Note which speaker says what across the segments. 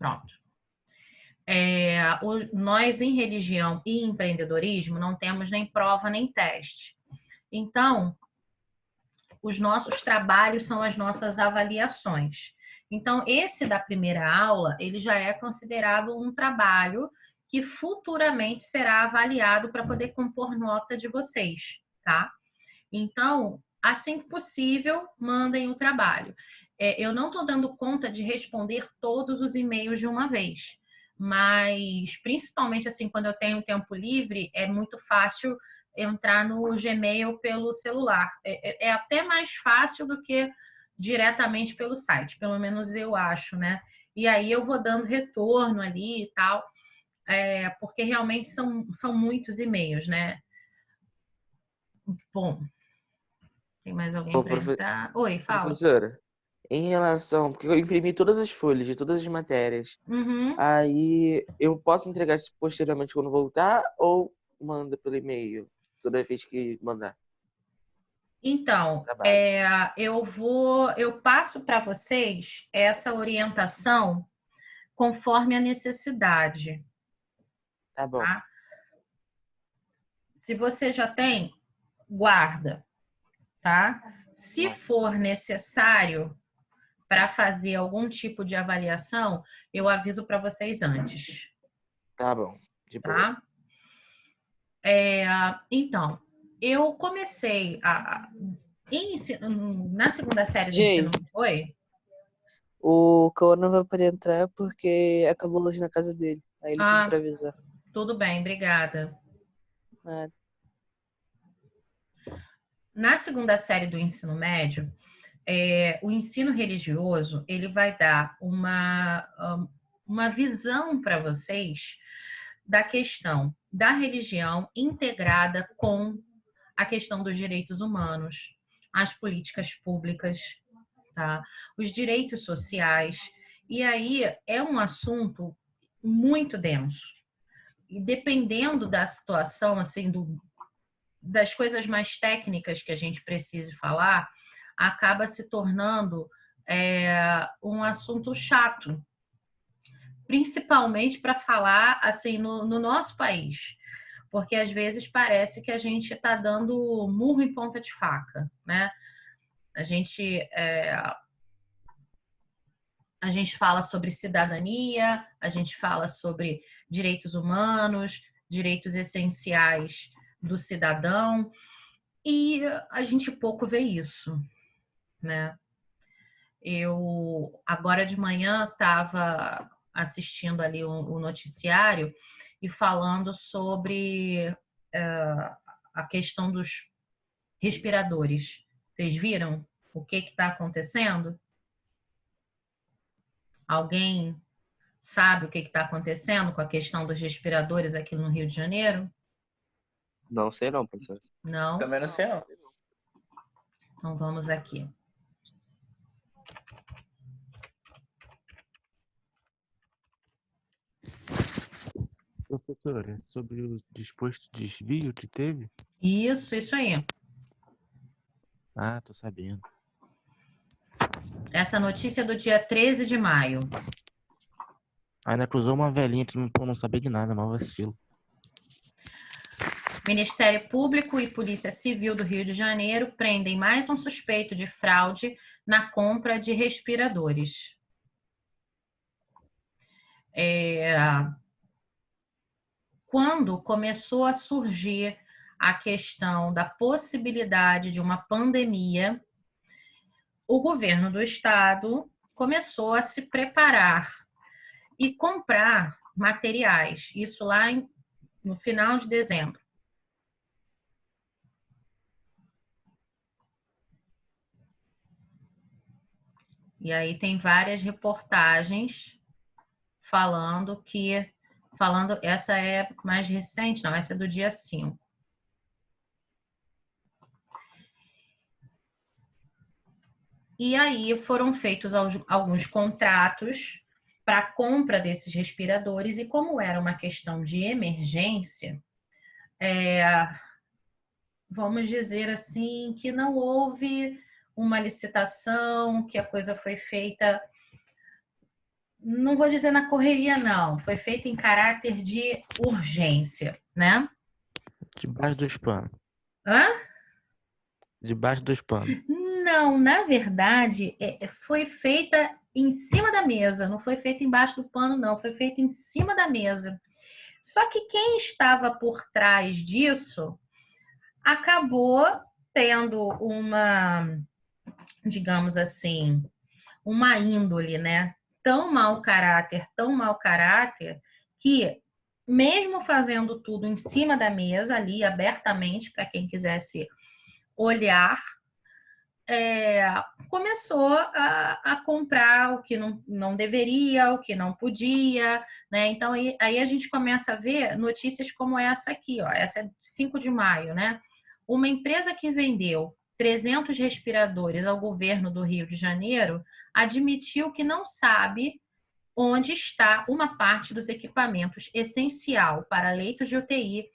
Speaker 1: Pronto. Nós, em religião e empreendedorismo, não temos nem prova nem teste. Então, os nossos trabalhos são as nossas avaliações. Então, esse da primeira aula, ele já é considerado um trabalho que futuramente será avaliado para poder compor nota de vocês, tá? Então, assim que possível, mandem o trabalho. Eu não estou dando conta de responder todos os e-mails de uma vez, mas principalmente assim, quando eu tenho tempo livre, é muito fácil entrar no Gmail pelo celular. É até mais fácil do que diretamente pelo site, pelo menos eu acho, né? E aí eu vou dando retorno ali e tal, porque realmente são muitos e-mails, né? Bom, tem mais alguém
Speaker 2: Ô,
Speaker 1: para entrar? Oi, fala.
Speaker 2: professora, em relação, porque eu imprimi todas as folhas de todas as matérias,
Speaker 1: Uhum.
Speaker 2: aí eu posso entregar isso posteriormente quando voltar ou manda pelo e-mail toda vez que mandar
Speaker 1: Então,
Speaker 2: trabalho?
Speaker 1: eu passo para vocês essa orientação conforme a necessidade,
Speaker 2: Tá bom.
Speaker 1: tá? Se você já tem, guarda, tá? Se
Speaker 2: Bom,
Speaker 1: for necessário para fazer algum tipo de avaliação, eu aviso para vocês antes,
Speaker 2: tá bom, de boa.
Speaker 1: tá? Então, eu comecei na segunda série do ensino.
Speaker 3: Gente,
Speaker 1: Oi?
Speaker 3: o Cauã não vai poder entrar porque acabou a luz na casa dele. Aí ele pediu pra
Speaker 1: Ah,
Speaker 3: avisar.
Speaker 1: tudo bem, obrigada.
Speaker 3: Ah,
Speaker 1: Na segunda série do ensino médio, o ensino religioso ele vai dar uma visão para vocês da questão da religião integrada com a questão dos direitos humanos, as políticas públicas, tá? Os direitos sociais. E aí é um assunto muito denso. E dependendo da situação, assim, das coisas mais técnicas que a gente precise falar, acaba se tornando um assunto chato, principalmente para falar assim no nosso país, porque às vezes parece que a gente está dando murro em ponta de faca, né? A gente a gente fala sobre cidadania, a gente fala sobre direitos humanos, direitos essenciais do cidadão, e a gente pouco vê isso, né? Eu, agora de manhã, estava assistindo ali o noticiário e falando sobre a questão dos respiradores. Vocês viram o que está acontecendo? Alguém sabe o que está acontecendo com a questão dos respiradores aqui no Rio de Janeiro?
Speaker 2: Não sei não, professor.
Speaker 1: Não?
Speaker 4: Também não sei, não.
Speaker 1: Então vamos aqui.
Speaker 5: Professora, sobre o disposto desvio que teve?
Speaker 1: Isso aí.
Speaker 5: Ah, tô sabendo.
Speaker 1: Essa notícia é do dia 13 de maio.
Speaker 5: Ainda cruzou uma velhinha que não sabia de nada, mal vacilo.
Speaker 1: Ministério Público e Polícia Civil do Rio de Janeiro prendem mais um suspeito de fraude na compra de respiradores. Quando começou a surgir a questão da possibilidade de uma pandemia, o governo do estado começou a se preparar e comprar materiais, isso lá no final de dezembro. E aí tem várias reportagens falando, essa é mais recente, não, essa é do dia 5. E aí foram feitos alguns contratos para a compra desses respiradores, e como era uma questão de emergência, vamos dizer assim, que não houve uma licitação, que a coisa foi feita não vou dizer na correria, não. Foi feita em caráter de urgência, né?
Speaker 5: Debaixo dos panos.
Speaker 1: Hã?
Speaker 5: Debaixo dos panos.
Speaker 1: Não, na verdade, foi feita em cima da mesa, não foi feita embaixo do pano, não, foi feita em cima da mesa. Só que quem estava por trás disso acabou tendo uma, digamos assim, uma índole, né? Tão mau caráter, que mesmo fazendo tudo em cima da mesa, ali abertamente, para quem quisesse olhar, começou a comprar o que não deveria, o que não podia, né? Então, aí a gente começa a ver notícias como essa aqui, ó. Essa é de 5 de maio, né? Uma empresa que vendeu 300 respiradores ao governo do Rio de Janeiro admitiu que não sabe onde está uma parte dos equipamentos essencial para leitos de UTI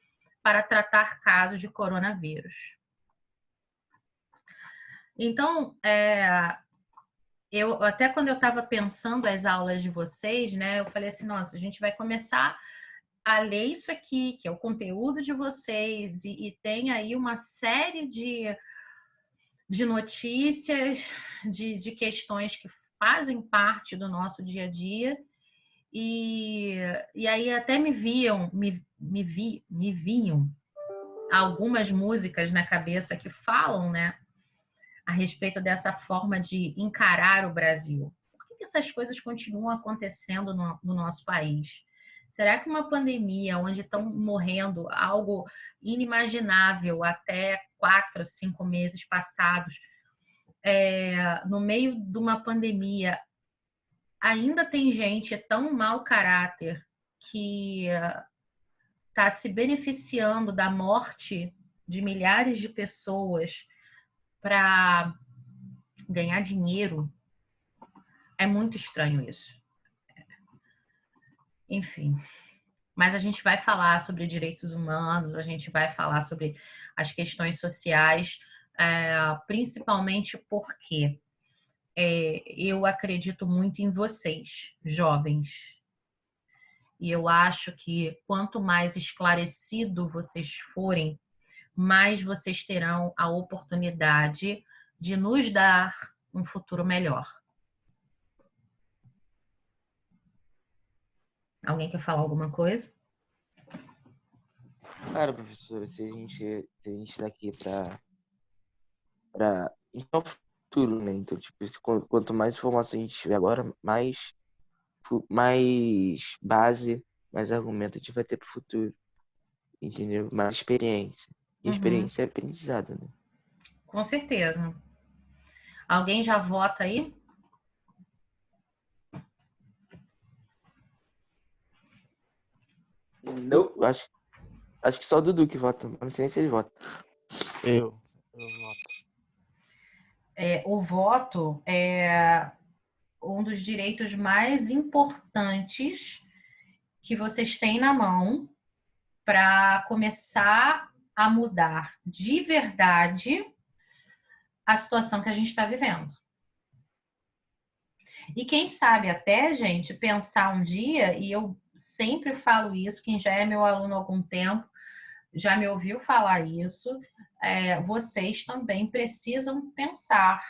Speaker 1: para tratar casos de coronavírus. Então, eu até quando eu estava pensando as aulas de vocês, né, eu falei assim, nossa, a gente vai começar a ler isso aqui, que é o conteúdo de vocês, e tem aí uma série de notícias, de questões que fazem parte do nosso dia a dia, e aí até me vinham algumas músicas na cabeça que falam, né, a respeito dessa forma de encarar o Brasil. Por que essas coisas continuam acontecendo no nosso país? Será que uma pandemia onde estão morrendo algo inimaginável até 4, 5 meses passados, no meio de uma pandemia, ainda tem gente tão mau caráter que está se beneficiando da morte de milhares de pessoas para ganhar dinheiro? É muito estranho isso. Enfim, mas a gente vai falar sobre direitos humanos, a gente vai falar sobre as questões sociais, principalmente porque eu acredito muito em vocês, jovens. E eu acho que quanto mais esclarecido vocês forem, mais vocês terão a oportunidade de nos dar um futuro melhor. Alguém quer falar alguma coisa?
Speaker 2: Cara, professora, se a gente tá aqui pra então, futuro, né? Então, tipo, quanto mais informação a gente tiver agora, mais base, mais argumento a gente vai ter pro futuro. Entendeu? Mais experiência. E experiência é aprendizado, né?
Speaker 1: Com certeza. Alguém já vota aí?
Speaker 2: Não, acho que só o Dudu que vota. Não sei nem se ele vota.
Speaker 5: Eu voto.
Speaker 1: O voto é um dos direitos mais importantes que vocês têm na mão para começar a mudar de verdade a situação que a gente está vivendo. E quem sabe até, gente, pensar um dia, e eu sempre falo isso, quem já é meu aluno há algum tempo, já me ouviu falar isso, vocês também precisam pensar.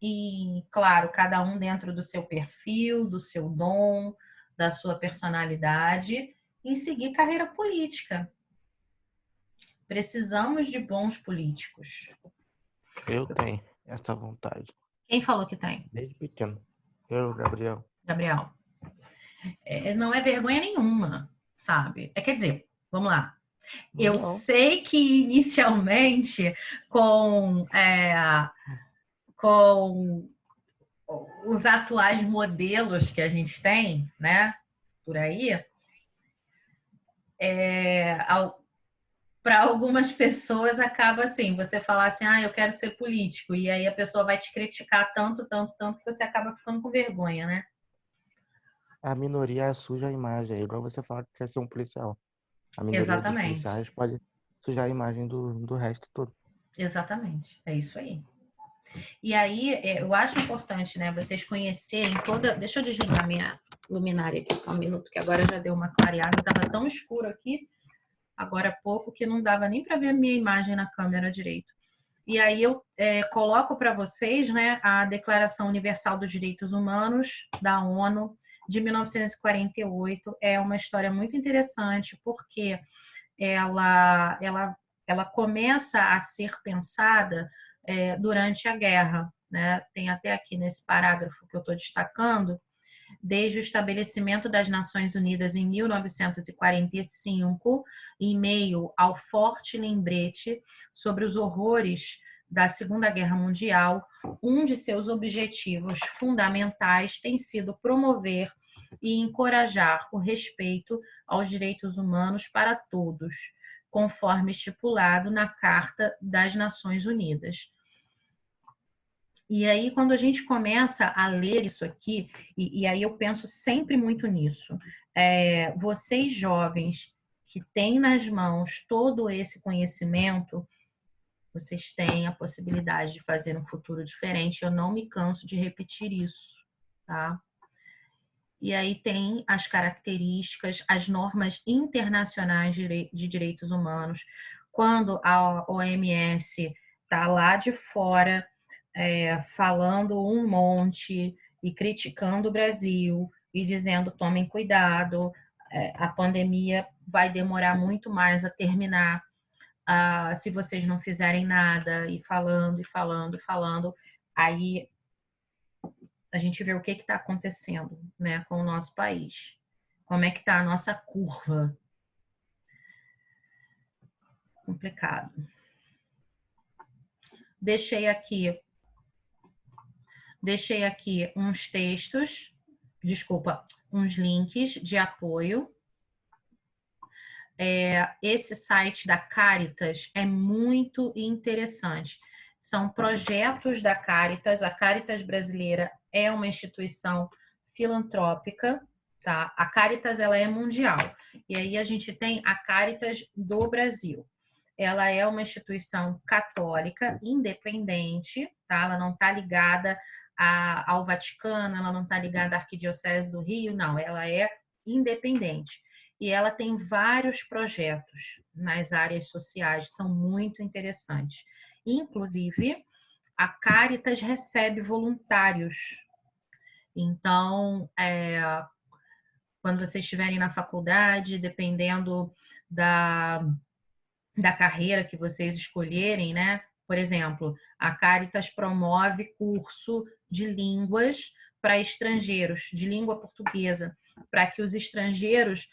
Speaker 1: E, claro, cada um dentro do seu perfil, do seu dom, da sua personalidade, em seguir carreira política. Precisamos de bons políticos.
Speaker 5: Eu tenho essa vontade.
Speaker 1: Quem falou que tem?
Speaker 5: Desde pequeno. Eu, Gabriel.
Speaker 1: Gabriel. Não é vergonha nenhuma, sabe? Quer dizer, vamos lá. Eu
Speaker 5: Não.
Speaker 1: sei que inicialmente com os atuais modelos que a gente tem, né, por aí, para algumas pessoas acaba assim, você falar assim, eu quero ser político, e aí a pessoa vai te criticar tanto, que você acaba ficando com vergonha, né?
Speaker 5: A minoria suja a imagem. É igual você falar que quer ser um policial. A minoria dos
Speaker 1: Exatamente.
Speaker 5: policiais pode sujar a imagem do resto todo.
Speaker 1: Exatamente. É isso aí. E aí, eu acho importante, né, vocês conhecerem toda... Deixa eu desligar minha luminária aqui só um minuto, que agora já deu uma clareada. Estava tão escuro aqui, agora há pouco, que não dava nem para ver a minha imagem na câmera direito. E aí eu coloco para vocês, né, a Declaração Universal dos Direitos Humanos da ONU de 1948. É uma história muito interessante, porque ela começa a ser pensada durante a guerra, né? Tem até aqui nesse parágrafo que eu estou destacando, desde o estabelecimento das Nações Unidas em 1945, em meio ao forte lembrete sobre os horrores da Segunda Guerra Mundial, um de seus objetivos fundamentais tem sido promover e encorajar o respeito aos direitos humanos para todos, conforme estipulado na Carta das Nações Unidas. E aí, quando a gente começa a ler isso aqui, e aí eu penso sempre muito nisso, vocês jovens que têm nas mãos todo esse conhecimento, vocês têm a possibilidade de fazer um futuro diferente. Eu não me canso de repetir isso, tá? E aí tem as características, as normas internacionais de direitos humanos. Quando a OMS está lá de fora falando um monte e criticando o Brasil e dizendo tomem cuidado, a pandemia vai demorar muito mais a terminar se vocês não fizerem nada, e falando, e falando, e falando, aí a gente vê o que está acontecendo, né, com o nosso país. Como é que está a nossa curva? Complicado. Deixei aqui uns textos, uns links de apoio. Esse site da Caritas é muito interessante. São projetos da Caritas. A Caritas brasileira é uma instituição filantrópica, tá? A Caritas, ela é mundial. E aí a gente tem a Caritas do Brasil. Ela é uma instituição católica, independente, tá? Ela não está ligada ao Vaticano, ela não está ligada à Arquidiocese do Rio, não. Ela é independente. E ela tem vários projetos nas áreas sociais, são muito interessantes. Inclusive, a Caritas recebe voluntários. Então, quando vocês estiverem na faculdade, dependendo da carreira que vocês escolherem, né? Por exemplo, a Caritas promove curso de línguas para estrangeiros, de língua portuguesa, para que os estrangeiros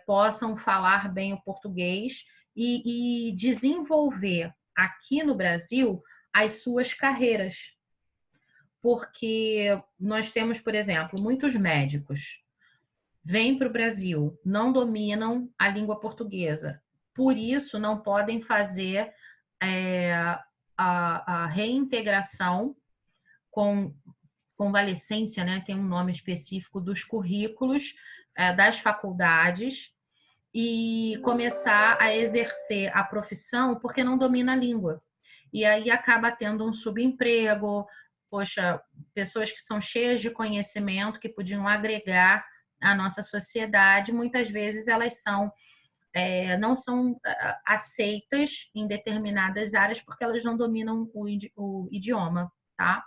Speaker 1: possam falar bem o português e desenvolver aqui no Brasil as suas carreiras. Porque nós temos, por exemplo, muitos médicos vêm para o Brasil, não dominam a língua portuguesa, por isso não podem fazer a reintegração com convalescência, né? Tem um nome específico dos currículos das faculdades, e começar a exercer a profissão porque não domina a língua. E aí acaba tendo um subemprego, poxa, pessoas que são cheias de conhecimento, que podiam agregar à nossa sociedade, muitas vezes elas não são aceitas em determinadas áreas porque elas não dominam o idioma, tá?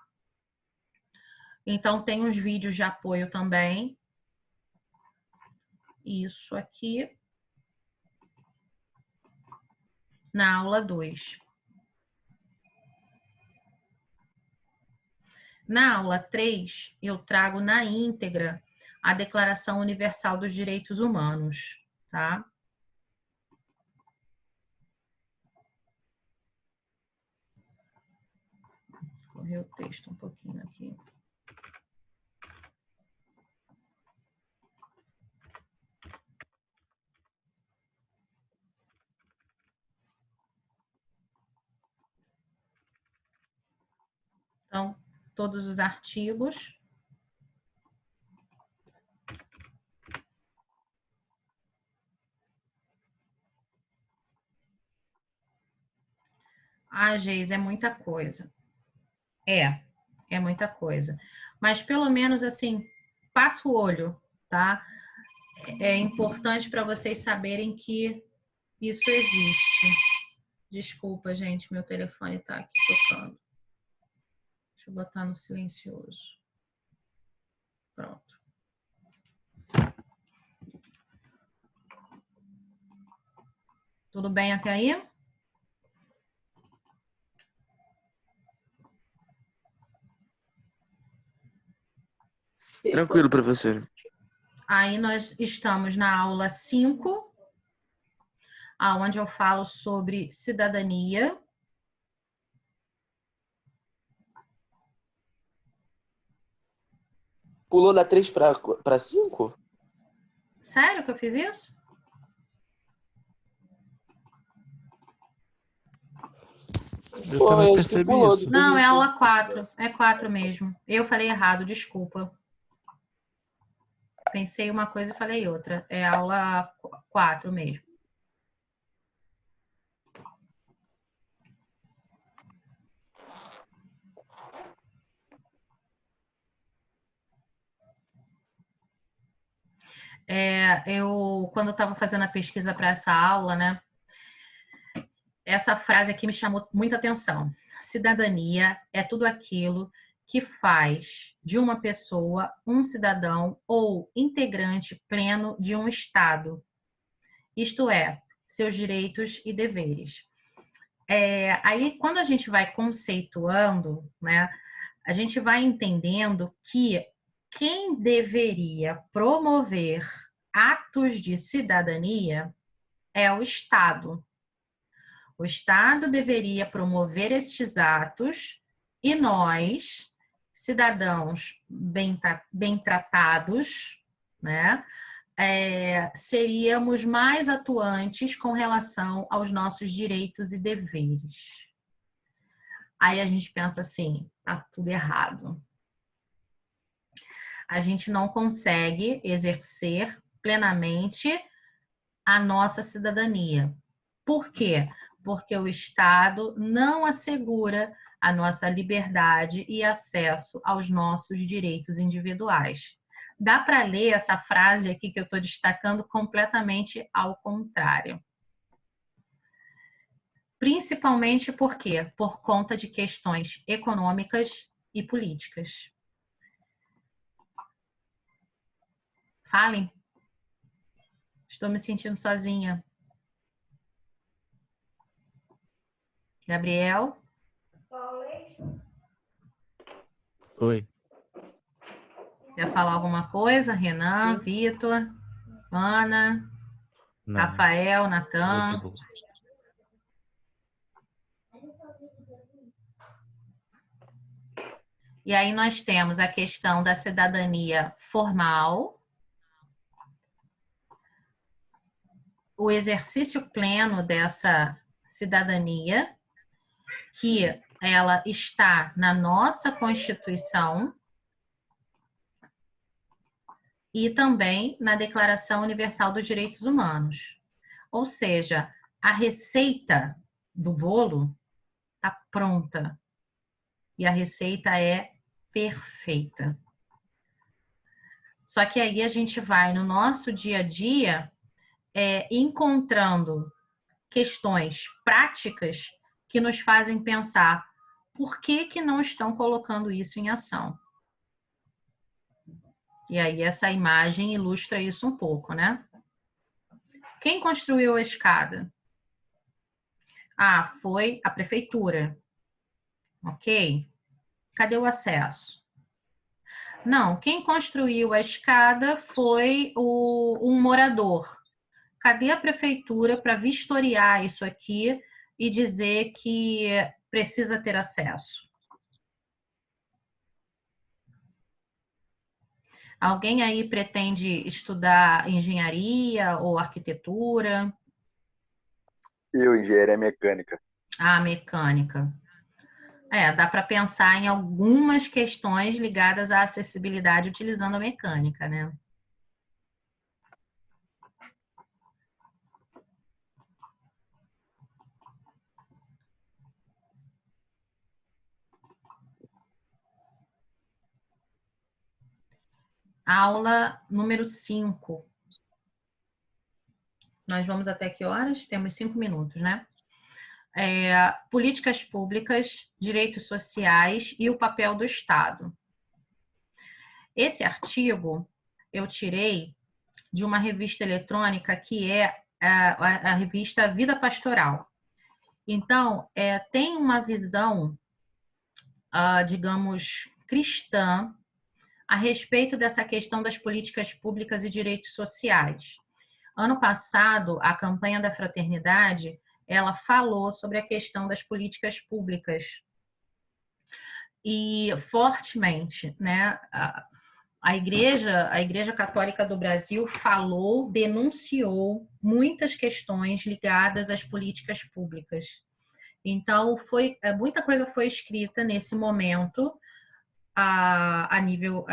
Speaker 1: Então, tem uns vídeos de apoio também. Isso aqui. Na aula 2. Na aula 3, eu trago na íntegra a Declaração Universal dos Direitos Humanos, tá? Vou correr o texto um pouquinho aqui. Então, todos os artigos. Ah, Geis, é muita coisa. É muita coisa. Mas pelo menos assim, passa o olho, tá? É importante para vocês saberem que isso existe. Desculpa, gente, meu telefone tá aqui tocando. Deixa eu botar no silencioso. Pronto. Tudo bem até aí?
Speaker 2: Tranquilo, professor.
Speaker 1: Aí nós estamos na aula 5, onde eu falo sobre cidadania.
Speaker 2: Pulou da 3 para 5?
Speaker 1: Sério que eu fiz isso?
Speaker 5: Eu
Speaker 2: Foi,
Speaker 5: também
Speaker 2: acho que
Speaker 5: percebi
Speaker 2: pulou.
Speaker 5: isso.
Speaker 1: Não, é aula 4. É 4 mesmo. Eu falei errado, desculpa. Pensei uma coisa e falei outra. É aula 4 mesmo. Quando eu estava fazendo a pesquisa para essa aula, né? Essa frase aqui me chamou muita atenção. Cidadania é tudo aquilo que faz de uma pessoa um cidadão ou integrante pleno de um Estado. Isto é, seus direitos e deveres. Aí, quando a gente vai conceituando, né, a gente vai entendendo que quem deveria promover atos de cidadania é o Estado. O Estado deveria promover estes atos e nós, cidadãos bem tratados, né, seríamos mais atuantes com relação aos nossos direitos e deveres. Aí a gente pensa assim, tá tudo errado. A gente não consegue exercer plenamente a nossa cidadania. Por quê? Porque o Estado não assegura a nossa liberdade e acesso aos nossos direitos individuais. Dá para ler essa frase aqui que eu estou destacando completamente ao contrário. Principalmente por quê? Por conta de questões econômicas e políticas. Falem. Estou me sentindo sozinha. Gabriel?
Speaker 5: Oi.
Speaker 1: Quer falar alguma coisa? Renan, Vitor, Ana,
Speaker 5: Não,
Speaker 1: Rafael,
Speaker 5: tô
Speaker 1: Natan.
Speaker 5: de boa.
Speaker 1: E aí nós temos a questão da cidadania formal, o exercício pleno dessa cidadania, que ela está na nossa Constituição e também na Declaração Universal dos Direitos Humanos. Ou seja, a receita do bolo está pronta e a receita é perfeita. Só que aí a gente vai no nosso dia a dia encontrando questões práticas que nos fazem pensar por que não estão colocando isso em ação. E aí essa imagem ilustra isso um pouco, né? Quem construiu a escada? Foi a prefeitura. Ok? Cadê o acesso? Não, quem construiu a escada foi um morador. Cadê a prefeitura para vistoriar isso aqui e dizer que precisa ter acesso? Alguém aí pretende estudar engenharia ou arquitetura?
Speaker 4: Eu, engenharia mecânica.
Speaker 1: Mecânica. Dá para pensar em algumas questões ligadas à acessibilidade utilizando a mecânica, né? aula número 5. Nós vamos até que horas? Temos 5 minutos, né? Políticas públicas, direitos sociais e o papel do Estado. Esse artigo eu tirei de uma revista eletrônica que é a revista Vida Pastoral. Então, tem uma visão, digamos, cristã a respeito dessa questão das políticas públicas e direitos sociais. Ano passado, a campanha da Fraternidade, ela falou sobre a questão das políticas públicas. E fortemente, né, a Igreja Católica do Brasil falou, denunciou muitas questões ligadas às políticas públicas. Então, muita coisa foi escrita nesse momento, em nível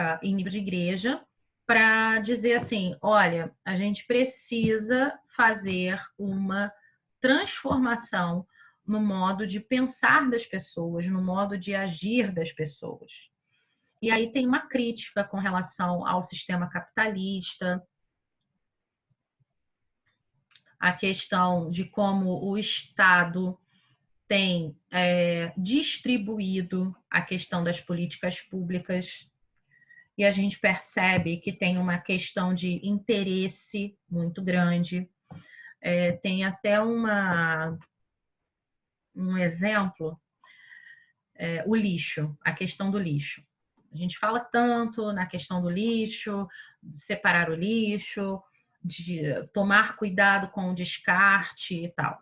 Speaker 1: de igreja, para dizer assim, olha, a gente precisa fazer uma transformação no modo de pensar das pessoas, no modo de agir das pessoas. E aí tem uma crítica com relação ao sistema capitalista, a questão de como o Estado tem distribuído a questão das políticas públicas, e a gente percebe que tem uma questão de interesse muito grande. Tem até um exemplo, o lixo, a questão do lixo. A gente fala tanto na questão do lixo, de separar o lixo, de tomar cuidado com o descarte e tal.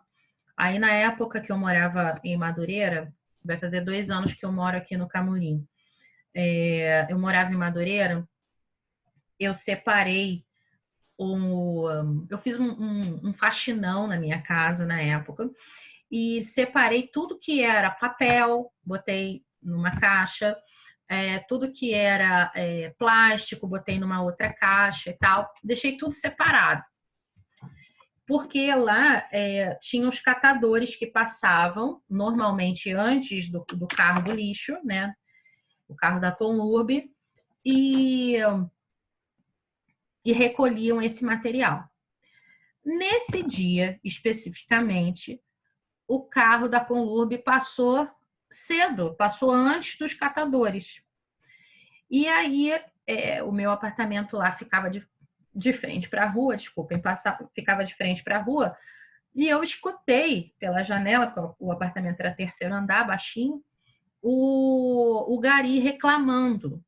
Speaker 1: Aí, na época que eu morava em Madureira, vai fazer 2 anos que eu moro aqui no Camurim, eu morava em Madureira, eu separei eu fiz um faxinão na minha casa na época e separei tudo que era papel, botei numa caixa, tudo que era plástico, botei numa outra caixa e tal, deixei tudo separado. Porque lá tinha os catadores que passavam, normalmente antes do carro do lixo, né? O carro da Conurb, e recolhiam esse material. Nesse dia, especificamente, o carro da Conurb passou cedo, passou antes dos catadores. E aí, o meu apartamento lá ficava de frente para a rua, ficava de frente para a rua, e eu escutei pela janela, porque o apartamento era 3º andar, baixinho, o gari reclamando.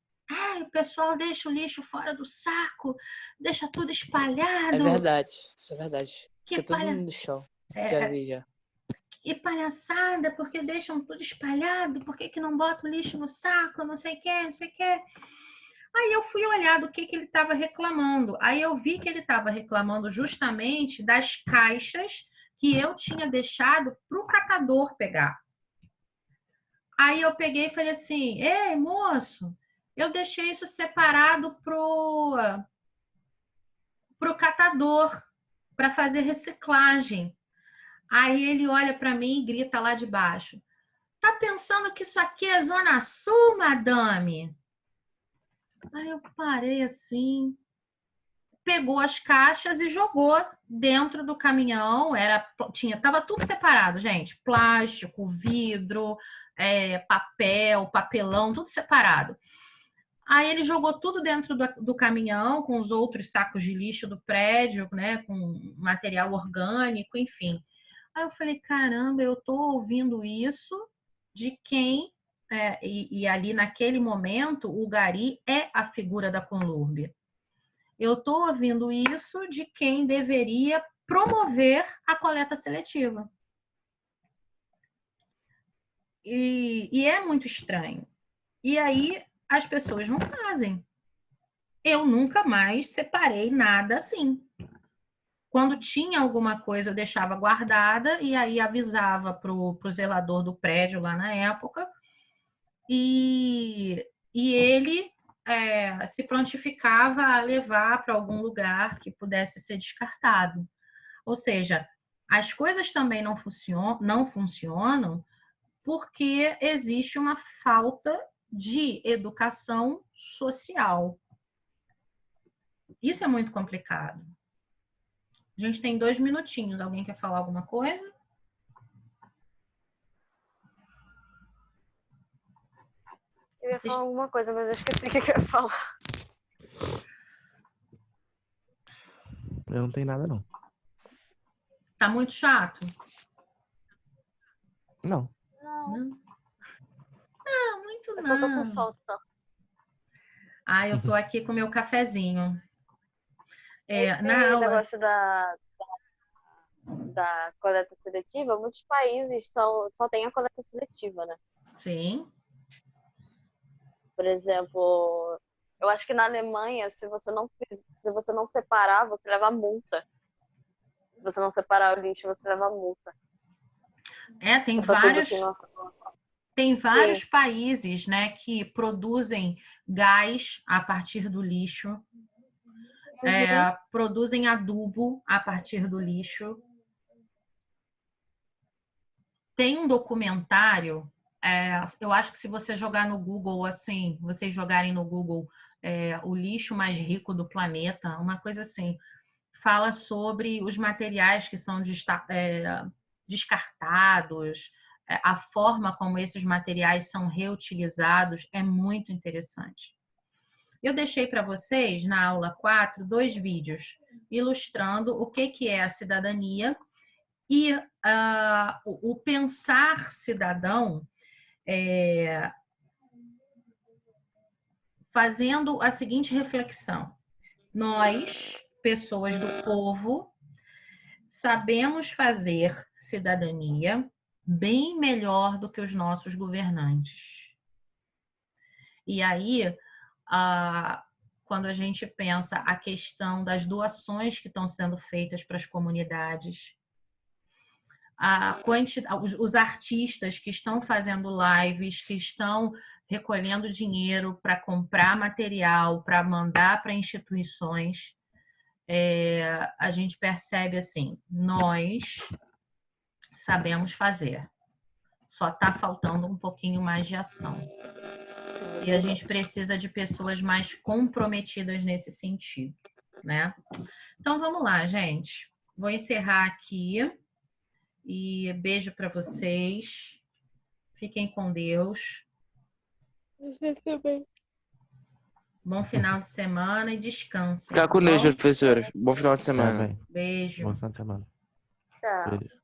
Speaker 1: O pessoal deixa o lixo fora do saco, deixa tudo espalhado.
Speaker 3: É verdade, isso é verdade.
Speaker 1: Que
Speaker 3: Fica tudo no chão. Já vi, já.
Speaker 1: Que palhaçada, porque deixam tudo espalhado, por que não bota o lixo no saco, não sei o que, não sei o que. Aí eu fui olhar do que ele estava reclamando. Aí eu vi que ele estava reclamando justamente das caixas que eu tinha deixado para o catador pegar. Aí eu peguei e falei assim, ei, moço, eu deixei isso separado pro catador, para fazer reciclagem. Aí ele olha para mim e grita lá de baixo, tá pensando que isso aqui é Zona Sul, madame? Aí eu parei assim, pegou as caixas e jogou dentro do caminhão. Tava tudo separado, gente. Plástico, vidro, papel, papelão, tudo separado. Aí ele jogou tudo dentro do caminhão com os outros sacos de lixo do prédio, né, com material orgânico, enfim. Aí eu falei, caramba, eu tô ouvindo isso de quem... e ali naquele momento o gari é a figura da Conurb. Eu estou ouvindo isso de quem deveria promover a coleta seletiva. E é muito estranho. E aí as pessoas não fazem. Eu nunca mais separei nada assim. Quando tinha alguma coisa, eu deixava guardada e aí avisava pro zelador do prédio lá na época. E ele se prontificava a levar para algum lugar que pudesse ser descartado. Ou seja, as coisas também não funcionam porque existe uma falta de educação social. Isso é muito complicado. A gente tem 2 minutinhos. Alguém quer falar alguma coisa?
Speaker 6: Eu ia
Speaker 1: Vocês-
Speaker 6: falar alguma coisa, mas eu esqueci o que eu ia falar.
Speaker 5: Eu não tenho nada, não.
Speaker 1: Tá muito chato?
Speaker 5: Não.
Speaker 6: Não,
Speaker 1: Não. Não, muito
Speaker 6: eu só tô com
Speaker 1: não.
Speaker 6: sono. Tá?
Speaker 1: Ah, eu tô aqui com meu cafezinho.
Speaker 6: Esse
Speaker 1: Na aula,
Speaker 6: negócio da coleta seletiva, muitos países só têm a coleta seletiva, né?
Speaker 1: sim,
Speaker 6: Por exemplo, eu acho que na Alemanha, se você não separar, você leva multa. Se você não separar o lixo, você leva multa.
Speaker 1: tem
Speaker 6: Tá tudo
Speaker 1: vários,
Speaker 6: assim, nossa.
Speaker 1: tem vários países, né, que produzem gás a partir do lixo, produzem adubo a partir do lixo. Tem um documentário, eu acho que se você jogar no Google, assim, vocês jogarem no Google o lixo mais rico do planeta, uma coisa assim, fala sobre os materiais que são descartados, a forma como esses materiais são reutilizados, é muito interessante. Eu deixei para vocês, na aula 4, 2 vídeos ilustrando o que é a cidadania e o pensar cidadão, fazendo a seguinte reflexão. Nós, pessoas do povo, sabemos fazer cidadania bem melhor do que os nossos governantes. E aí, quando a gente pensa a questão das doações que estão sendo feitas para as comunidades, os artistas que estão fazendo lives, que estão recolhendo dinheiro para comprar material, para mandar para instituições, a gente percebe assim, nós sabemos fazer. Só está faltando um pouquinho mais de ação. E a gente precisa de pessoas mais comprometidas nesse sentido, né? Então, vamos lá, gente. Vou encerrar aqui. E beijo para vocês. Fiquem com Deus.
Speaker 3: Você também.
Speaker 1: Bom final de semana e descansem.
Speaker 2: Fica com
Speaker 1: tá
Speaker 2: Deus,
Speaker 1: bom?
Speaker 2: professora. Bom final de
Speaker 5: Tá
Speaker 2: semana.
Speaker 5: bem.
Speaker 1: Beijo.
Speaker 5: Boa semana.
Speaker 6: Tá.
Speaker 5: Beijo.